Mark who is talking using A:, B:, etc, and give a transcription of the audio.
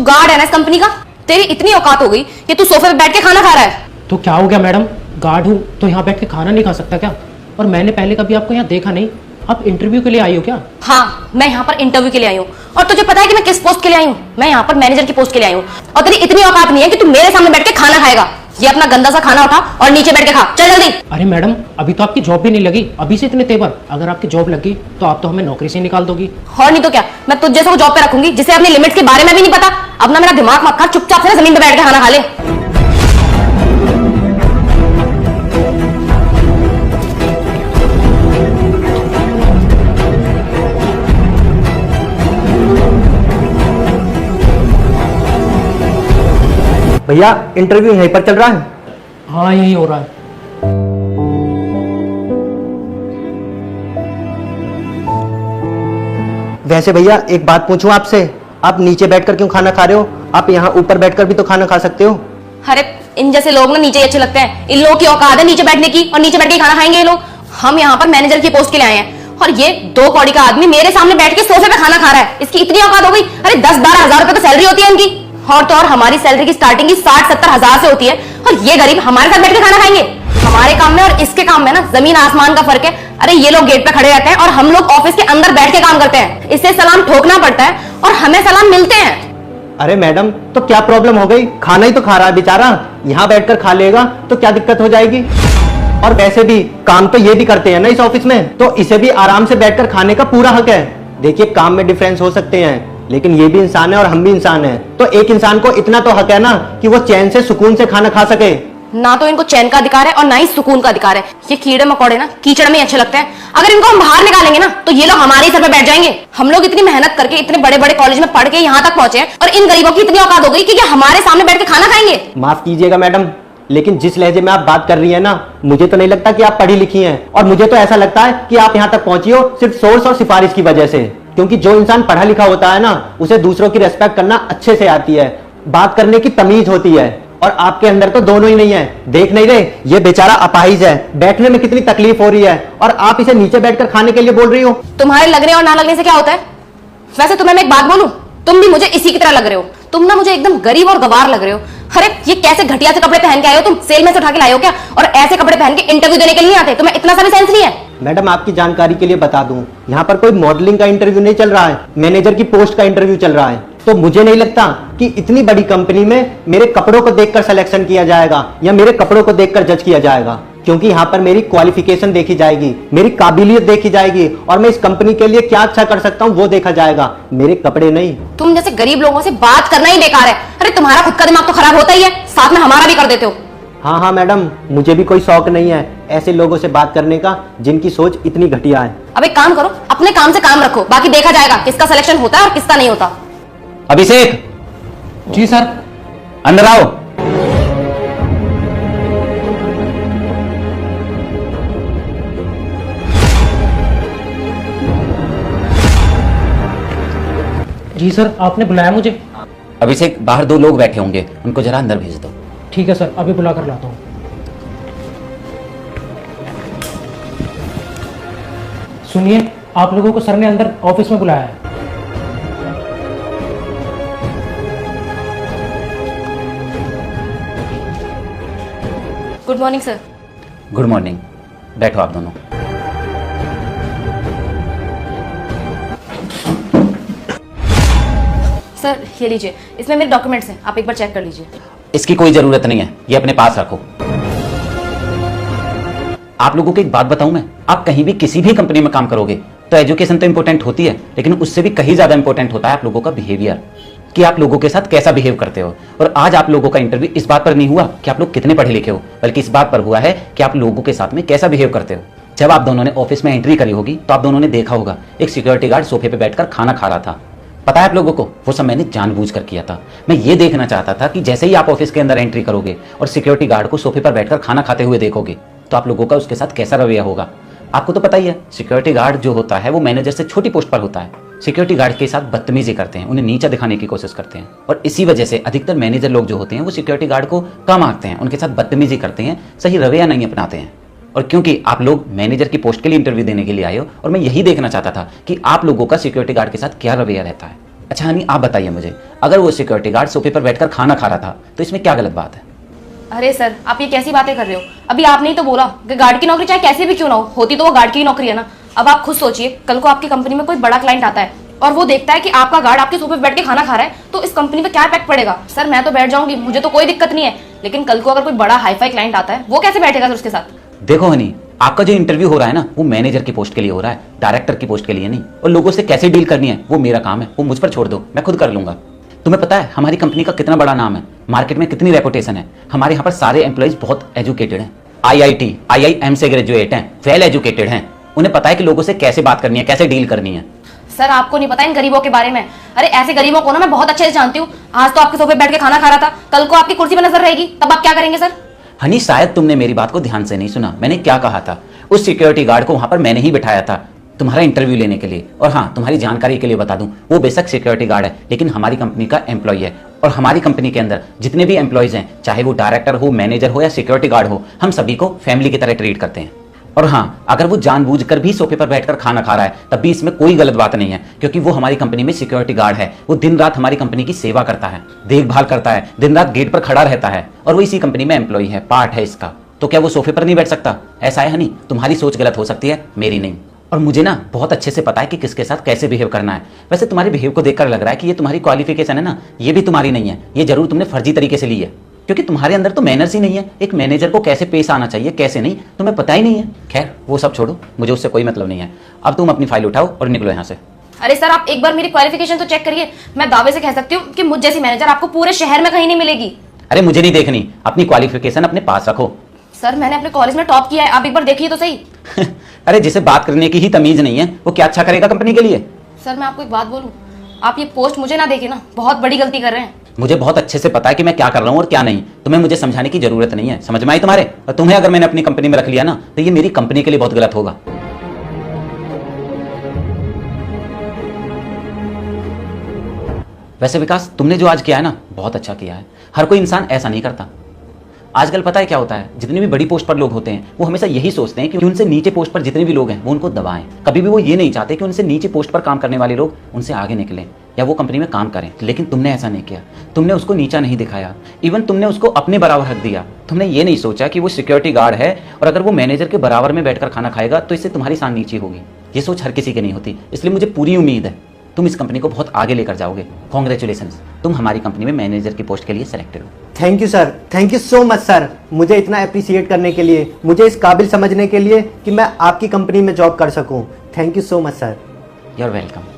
A: तू गार्ड है ना इस कंपनी का? तेरी इतनी औकात हो गई कि तू सोफे पे बैठ के खाना खा रहा है।
B: तो क्या हो गया मैडम, गार्ड हूँ तो यहाँ बैठ के खाना नहीं खा सकता क्या? और मैंने पहले कभी आपको यहाँ देखा नहीं। आप इंटरव्यू के लिए आई हो क्या?
A: हाँ, मैं यहाँ पर इंटरव्यू के लिए आई हूँ। और तुझे पता है कि मैं किस पोस्ट के लिए आई हूँ? मैं यहाँ पर मैनेजर की पोस्ट के लिए आई हूँ। और तेरी इतनी औकात नहीं है कि तू मेरे सामने बैठ के खाना खाएगा। ये अपना गंदा सा खाना उठा और नीचे बैठ के खा, चल जल्दी।
B: अरे मैडम, अभी तो आपकी जॉब भी नहीं लगी, अभी से इतने तेवर। अगर आपकी जॉब लगी तो आप तो हमें नौकरी से निकाल दोगी।
A: और नहीं तो क्या, मैं तुझ जैसे को जॉब पे रखूंगी जिसे अपने लिमिट्स के बारे में भी नहीं पता। अपना मेरा दिमाग मत खा, चुपचाप से जमीन पे बैठ के खाना खा ले।
C: भैया इंटरव्यू यहीं पर चल रहा है?
B: हाँ, यही हो रहा है।
C: वैसे भैया एक बात पूछूं आपसे, आप नीचे बैठकर क्यों खाना खा रहे हो? आप यहाँ ऊपर बैठकर भी तो खाना खा सकते हो।
A: अरे इन जैसे लोग ना नीचे ही अच्छे लगते हैं। इन लोगों की औकात है नीचे बैठने की, और नीचे बैठ के खाना खाएंगे ये लोग। हम यहाँ पर मैनेजर की पोस्ट के लिए आए हैं, और ये 2 कौड़ी का आदमी मेरे सामने बैठ के सोफे पे खाना खा रहा है। इसकी इतनी औकात हो गई। अरे 10-12 हजार रुपए तो सैलरी होती है इनकी। और तो और हमारी सैलरी की स्टार्टिंग की 60-70 हजार से होती है, और ये गरीब हमारे साथ बैठ के खाना खाएंगे। हमारे काम में और इसके काम में ना जमीन आसमान का फर्क है। अरे ये लोग गेट पे खड़े रहते हैं और हम लोग ऑफिस के अंदर बैठ के काम करते हैं। इससे सलाम ठोकना पड़ता है और हमें सलाम मिलते हैं।
C: अरे मैडम, तो क्या प्रॉब्लम हो गई? खाना ही तो खा रहा है बेचारा, यहाँ बैठकर खा लेगा तो क्या दिक्कत हो जाएगी? और वैसे भी काम तो ये भी करते हैं ना इस ऑफिस में, तो इसे भी आराम से बैठकर खाने का पूरा हक है। देखिए, काम में डिफरेंस हो सकते हैं, लेकिन ये भी इंसान है और हम भी इंसान हैं। तो एक इंसान को इतना तो हक है ना कि वो चैन से सुकून से खाना खा सके।
A: ना तो इनको चैन का अधिकार है और ना ही सुकून का अधिकार है। ये कीड़े मकोड़े ना कीचड़ में अच्छे लगते हैं। अगर इनको हम बाहर निकालेंगे ना तो ये लोग हमारे ही सर पे बैठ जाएंगे। हम लोग इतनी मेहनत करके इतने बड़े बड़े कॉलेज में पढ़ के यहाँ तक पहुंचे हैं, और इन गरीबों की इतनी औकात हो गई कि हमारे सामने बैठ के खाना खाएंगे।
C: माफ कीजिएगा मैडम, लेकिन जिस लहजे में आप बात कर रही है ना, मुझे तो नहीं लगता कि आप पढ़ी लिखी हैं। और मुझे तो ऐसा लगता है कि आप यहाँ तक पहुंची हो सिर्फ सोर्स और सिफारिश की वजह से। क्योंकि जो इंसान पढ़ा लिखा होता है ना, उसे दूसरों की रेस्पेक्ट करना अच्छे से आती है, बात करने की तमीज होती है। और आपके अंदर तो दोनों ही नहीं है। देख नहीं रहे, ये बेचारा अपाहिज है, बैठने में कितनी तकलीफ हो रही है, और आप इसे नीचे बैठकर खाने के लिए बोल रही हो।
A: तुम्हारे लगने और ना लगने से क्या होता है? वैसे तुम्हें मैं एक बात बोलूं, तुम भी मुझे इसी की तरह लग रहे हो। तुम ना मुझे एकदम गरीब और गवार लग रहे हो। अरे ये कैसे घटिया से कपड़े पहन के आए हो तुम? सेल में से उठा के लाए हो क्या? और ऐसे कपड़े पहन के इंटरव्यू देने के लिए आते? तुम्हें इतना सा भी सेंस नहीं है?
C: मैडम, आपकी जानकारी के लिए बता दूं, यहाँ पर कोई मॉडलिंग का इंटरव्यू नहीं चल रहा है, मैनेजर की पोस्ट का इंटरव्यू चल रहा है। तो मुझे नहीं लगता कि इतनी बड़ी कंपनी में मेरे कपड़ों को देखकर सिलेक्शन किया जाएगा या मेरे कपड़ों को देखकर जज किया जाएगा। क्योंकि यहाँ पर मेरी क्वालिफिकेशन देखी जाएगी, मेरी काबिलियत देखी जाएगी, और मैं इस कंपनी के लिए क्या अच्छा कर सकता हूँ वो देखा जाएगा, मेरे कपड़े नहीं।
A: तुम जैसे गरीब लोगों से बात करना ही बेकार है। अरे तुम्हारा खुद का दिमाग तो खराब होता ही है, साथ में हमारा भी कर देते हो।
C: हाँ हाँ मैडम, मुझे भी कोई शौक नहीं है ऐसे लोगों से बात करने का जिनकी सोच इतनी घटिया है।
A: अब एक काम करो, अपने काम से काम रखो, बाकी देखा जाएगा किसका सिलेक्शन होता है और किसका नहीं होता।
D: अभिषेक।
B: जी सर।
D: अंदर आओ।
B: जी सर, आपने बुलाया मुझे?
D: अभिषेक, बाहर 2 लोग बैठे होंगे, उनको जरा अंदर भेज दो।
B: ठीक है सर, अभी बुला कर लाता हूँ। सुनिए, आप लोगों को सर ने अंदर ऑफिस में बुलाया है।
A: Good morning sir.
D: Good morning. बैठो आप दोनों।
A: सर ये लीजिए, इसमें मेरे डॉक्यूमेंट्स हैं, आप एक बार चेक कर लीजिए।
D: इसकी कोई जरूरत नहीं है, ये अपने पास रखो। आप लोगों को एक बात बताऊं मैं, आप कहीं भी किसी भी कंपनी में काम करोगे तो एजुकेशन तो इंपॉर्टेंट होती है, लेकिन उससे भी कहीं ज्यादा इंपॉर्टेंट होता है आप लोगों का बिहेवियर, कि आप लोगों के साथ कैसा बिहेव करते हो। और आज आप लोगों का इंटरव्यू इस बात पर नहीं हुआ कि आप लोग कितने पढ़े लिखे हो, बल्कि इस बात पर हुआ है कि आप लोगों के साथ में कैसा बिहेव करते हो। जब आप दोनों ने ऑफिस में एंट्री करी होगी तो आप दोनों ने देखा होगा एक सिक्योरिटी गार्ड सोफे पे बैठकर खाना खा रहा था। पता है आप लोगों को, वो सब मैंने जानबूझकर किया था। मैं ये देखना चाहता था कि जैसे ही आप ऑफिस के अंदर एंट्री करोगे और सिक्योरिटी गार्ड को सोफे पर बैठकर खाना खाते हुए देखोगे तो आप लोगों का उसके साथ कैसा रवैया होगा। आपको तो पता ही है, सिक्योरिटी गार्ड जो होता है वो मैनेजर से छोटी पोस्ट पर होता है। सिक्योरिटी गार्ड के साथ बदतमीजी करते हैं, उन्हें नीचा दिखाने की कोशिश करते हैं, और इसी वजह से अधिकतर मैनेजर लोग जो होते हैं वो सिक्योरिटी गार्ड को कम आंकते हैं, उनके साथ बदतमीजी करते हैं, सही रवैया नहीं अपनाते हैं। और क्योंकि आप लोग मैनेजर की पोस्ट के लिए इंटरव्यू देने के लिए आए हो, और मैं यही देखना चाहता था कि आप लोगों का सिक्योरिटी गार्ड के साथ क्या रवैया रहता है। अच्छा हनी, आप बताइए मुझे, अगर वो सिक्योरिटी गार्ड सोफे पर बैठकर खाना खा रहा था तो इसमें क्या गलत बात है?
A: अरे सर, आप ये कैसी बातें कर रहे हो? अभी आपने ही तो बोला कि गार्ड की नौकरी चाहे कैसे भी क्यों ना हो, होती तो वो गार्ड की ही नौकरी है ना। अब आप खुद सोचिए, कल को आपकी कंपनी में कोई बड़ा क्लाइंट आता है और वो देखता है कि आपका गार्ड आपके सोफे पे बैठ के खाना खा रहा है, तो इस कंपनी पे क्या इफेक्ट पड़ेगा? सर मैं तो बैठ जाऊंगी, मुझे तो कोई दिक्कत नहीं है, लेकिन कल को अगर कोई बड़ा हाईफाई क्लाइंट आता है, वो कैसे बैठेगा सर उसके साथ?
D: देखो हनी, आपका जो इंटरव्यू हो रहा है ना, वो मैनेजर की पोस्ट के लिए हो रहा है, डायरेक्टर की पोस्ट के लिए नहीं। और लोगों से कैसे डील करनी है वो मेरा काम है, वो मुझ पर छोड़ दो, मैं खुद कर लूंगा। तुम्हें पता है हमारी कंपनी का कितना बड़ा नाम है, मार्केट में कितनी रेपुटेशन है। हमारे यहाँ पर सारे एम्प्लॉइज बहुत एजुकेटेड हैं, IIT IIM से ग्रेजुएट हैं, वेल एजुकेटेड हैं। उन्हें पता है कि लोगों से कैसे बात करनी है, कैसे डील करनी है।
A: सर आपको नहीं पता इन गरीबों के बारे में। अरे ऐसे गरीबों को ना मैं बहुत अच्छे से जानती हूँ। आज तो आपके सोफे बैठ के खाना खा रहा था, कल को आपकी कुर्सी पे नजर रहेगी, तब आप क्या करेंगे सर?
D: हनी, शायद तुमने मेरी बात को ध्यान से नहीं सुना। मैंने क्या कहा था? उस सिक्योरिटी गार्ड को वहां पर मैंने ही बिठाया था तुम्हारा इंटरव्यू लेने के लिए। और हाँ, तुम्हारी जानकारी के लिए बता दूं, वो बेशक सिक्योरिटी गार्ड है, लेकिन हमारी कंपनी का एम्प्लॉय है। और हमारी कंपनी के अंदर जितने भी एम्प्लॉयज हैं, चाहे वो डायरेक्टर हो, मैनेजर हो या सिक्योरिटी गार्ड हो, हम सभी को फैमिली की तरह ट्रीट करते हैं। और हाँ, अगर वो जानबूझकर भी सोफे पर बैठकर खाना खा रहा है, तब भी इसमें कोई गलत बात नहीं है, क्योंकि वो हमारी कंपनी में सिक्योरिटी गार्ड है। वो दिन रात हमारी कंपनी की सेवा करता है, देखभाल करता है, दिन रात गेट पर खड़ा रहता है, और वो इसी कंपनी में एम्प्लॉय है, पार्ट है इसका। तो क्या वो सोफे पर नहीं बैठ सकता? ऐसा है हनी, तुम्हारी सोच गलत हो सकती है, मेरी नहीं। और मुझे ना बहुत अच्छे से पता है कि किसके साथ कैसे बिहेव करना है। वैसे तुम्हारे बिहेव को देखकर लग रहा है कि ये तुम्हारी क्वालिफिकेशन है ना, ये भी तुम्हारी नहीं है, ये जरूर तुमने फर्जी तरीके से ली है, क्योंकि तुम्हारे अंदर तो मैनर्स ही नहीं है। एक मैनेजर को कैसे पेश आना चाहिए, कैसे नहीं, तुम्हें पता ही नहीं है। खैर वो सब छोड़ो, मुझे उससे कोई मतलब नहीं है। अब तुम अपनी फाइल उठाओ और निकलो यहाँ से।
A: अरे सर आप एक बार मेरी क्वालिफिकेशन तो चेक करिए। मैं दावे से कह सकती हूँ कि मुझ जैसी मैनेजर आपको पूरे शहर में कहीं नहीं मिलेगी।
D: अरे मुझे नहीं देखनी, अपनी क्वालिफिकेशन अपने पास रखो।
A: सर मैंने अपने कॉलेज में टॉप किया है, आप एक बार देखिए तो सही।
D: अरे जिसे बात करने की ही तमीज नहीं है, वो क्या अच्छा करेगा कंपनी के लिए?
A: सर मैं आपको एक बात बोलूं, आप ये पोस्ट मुझे ना देके ना बहुत बड़ी गलती कर रहे हैं।
D: मुझे बहुत अच्छे से पता है कि मैं क्या कर रहा हूँ और क्या नहीं। तुम्हें मुझे समझाने की जरूरत नहीं है, समझ में आई तुम्हारे? और तुम्हें अगर मैंने अपनी कंपनी में रख लिया ना, तो ये मेरी कंपनी के लिए बहुत गलत होगा। वैसे विकास, तुमने जो आज किया है ना, बहुत अच्छा किया है। हर कोई इंसान ऐसा नहीं करता। आजकल पता है क्या होता है, जितनी भी बड़ी पोस्ट पर लोग होते हैं, वो हमेशा यही सोचते हैं कि उनसे नीचे पोस्ट पर जितने भी लोग हैं वो उनको दबाएं। कभी भी वो ये नहीं चाहते कि उनसे नीचे पोस्ट पर काम करने वाले लोग उनसे आगे निकलें या वो कंपनी में काम करें। लेकिन तुमने ऐसा नहीं किया, तुमने उसको नीचा नहीं दिखाया, इवन तुमने उसको अपने बराबर हक दिया। तुमने ये नहीं सोचा कि वो सिक्योरिटी गार्ड है और अगर वो मैनेजर के बराबर में बैठकर खाना खाएगा तो इससे तुम्हारी शान नीची होगी। ये सोच हर किसी की नहीं होती, इसलिए मुझे पूरी उम्मीद है तुम इस कंपनी को बहुत आगे लेकर जाओगे। कॉन्ग्रेचुलेशंस, तुम हमारी कंपनी में मैनेजर की पोस्ट के लिए सेलेक्टेड हो।
C: Thank you sir, thank you so much sir, मुझे इतना अप्रिशिएट करने के लिए, मुझे इस काबिल समझने के लिए कि मैं आपकी कंपनी में जॉब कर सकूं। Thank you so much sir.
D: You are welcome.